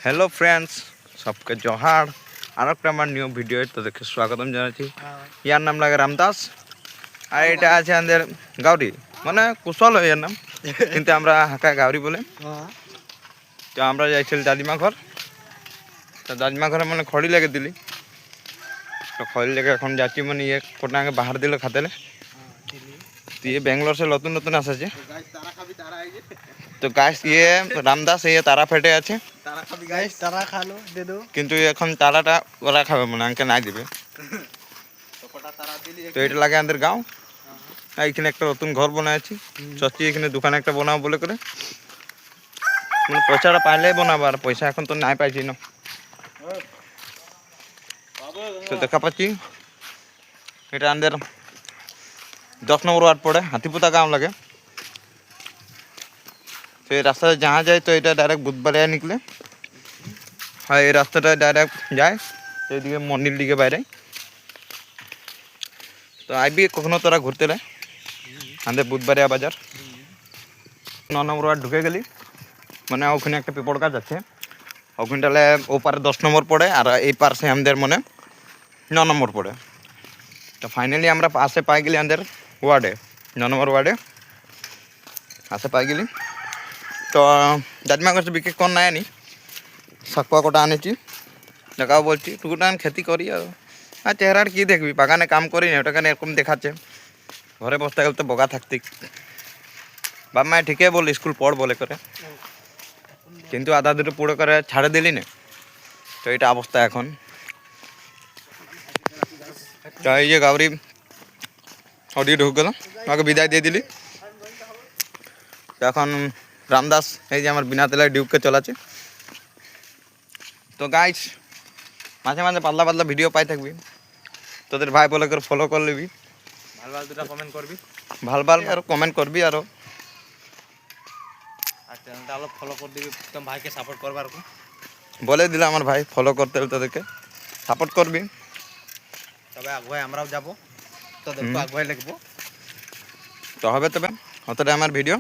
Hello friends, সবকে জহার। আর একটা আমার নিউ ভিডিও তোদেরকে স্বাগতম জানাচ্ছি। ইয়ার নাম লাগে রামদাস, আর এটা আছে আমাদের গাউরি, মানে কুশল এর নাম, কিন্তু আমরা হাঁকা গাউরি বলে। তো আমরা যাইছিল দাদিমা ঘর, তো দাদিমা ঘরে মানে খড়ি লেগে দিলি, তো খড়ি লেগে এখন যাচ্ছি, মানে ইয়ে কোটা আগে বাহার দিল খাতেলে। ये बेंगलोर से नतून नतून आसे तो गाइस ये रामदास ये तारा फेटे আছে গাইস তারা খালো দে দো কিন্তু এখন তারাটা ওরা খাবে মনে আঙ্কে নাই দিবে। তো এটা লাগে আমাদের গাঁও, এইখানে একটা নতুন ঘর বানাইছি, সত্যি এখানে দোকান একটা বানাবো বলে করে, মানে পয়সাটা পাইলে বানাবো, আর পয়সা এখন তো নাই পাইছি না। তো দেখা পাচ্ছি এটা আমাদের 10 নম্বর ওয়ার্ড পড়ে, হাতিপুতা गांव लगे। तो ये रास्ता जहाँ जाए तो এটা ডাইরেক্ট বুধবাড়িয়া নিকলে, আর এই রাস্তাটা ডাইরেক্ট যায় তো এদিকে মন্দির দিকে বাইরে। তো আইবি কখনো তোরা ঘুরতে রে আমাদের বুধবাড়িয়া বাজার। 9 নম্বর ওয়ার্ড ঢুকে গেলি, মানে ওখানে একটা পেপর গাছ আছে, ওখানটালে ও পারে 10 নম্বর পড়ে, আর এই পাশে আমাদের মনে 9 নম্বর পড়ে। তো ফাইনালি আমরা পাশে পাই গেলি আমাদের ওয়ার্ডে, 9 নম্বর ওয়ার্ডে আসে পাই গেলি। তো দাদিমা কাছে বিক্রি কর নাই আনি, সাকুয়া কোটা আনেছি, দেখাও বলছি টুকুটান খেতি করি। আর চেহারার কী দেখবি, বাগানে কাম করি না, ওটাখানে এরকম দেখাচ্ছে, ঘরে বসতে গেলে তো বোকা থাকতি। বাপ মায় ঠিকই বল স্কুল পড় বলে করে, কিন্তু আধা দুটো পুরো করে ছাড়ে দিলি না, তো এটা অবস্থা এখন। তো এই যে গাউরি অডিও ঢুক গেল, আমাকে বিদায় দিয়ে দিলি। তো এখন রামদাস এই যে আমার বিনা তেলায় ডিউককে চলাচ্ছে। তো গাইস মাঝে মাঝে পাতলা পাতলা ভিডিও পাই থাকবি, তোদের ভাই বলে করে ফলো করে নিবি, ভাল ভাল দুটা কমেন্ট করবি, ভাল ভাল আর কমেন্ট করবি, আরও আর চ্যানেলটা অলপ ফলো করে দিবি, তোম ভাইকে সাপোর্ট করবার বলে দিলাম আমার ভাই ফলো করতে হলে তোদেরকে সাপোর্ট করবি, তবে আগুয়াই আমরাও যাবো, তোদেরকে আগুয়াই লিখবো। তো হবে তবে অতটা আমার ভিডিও।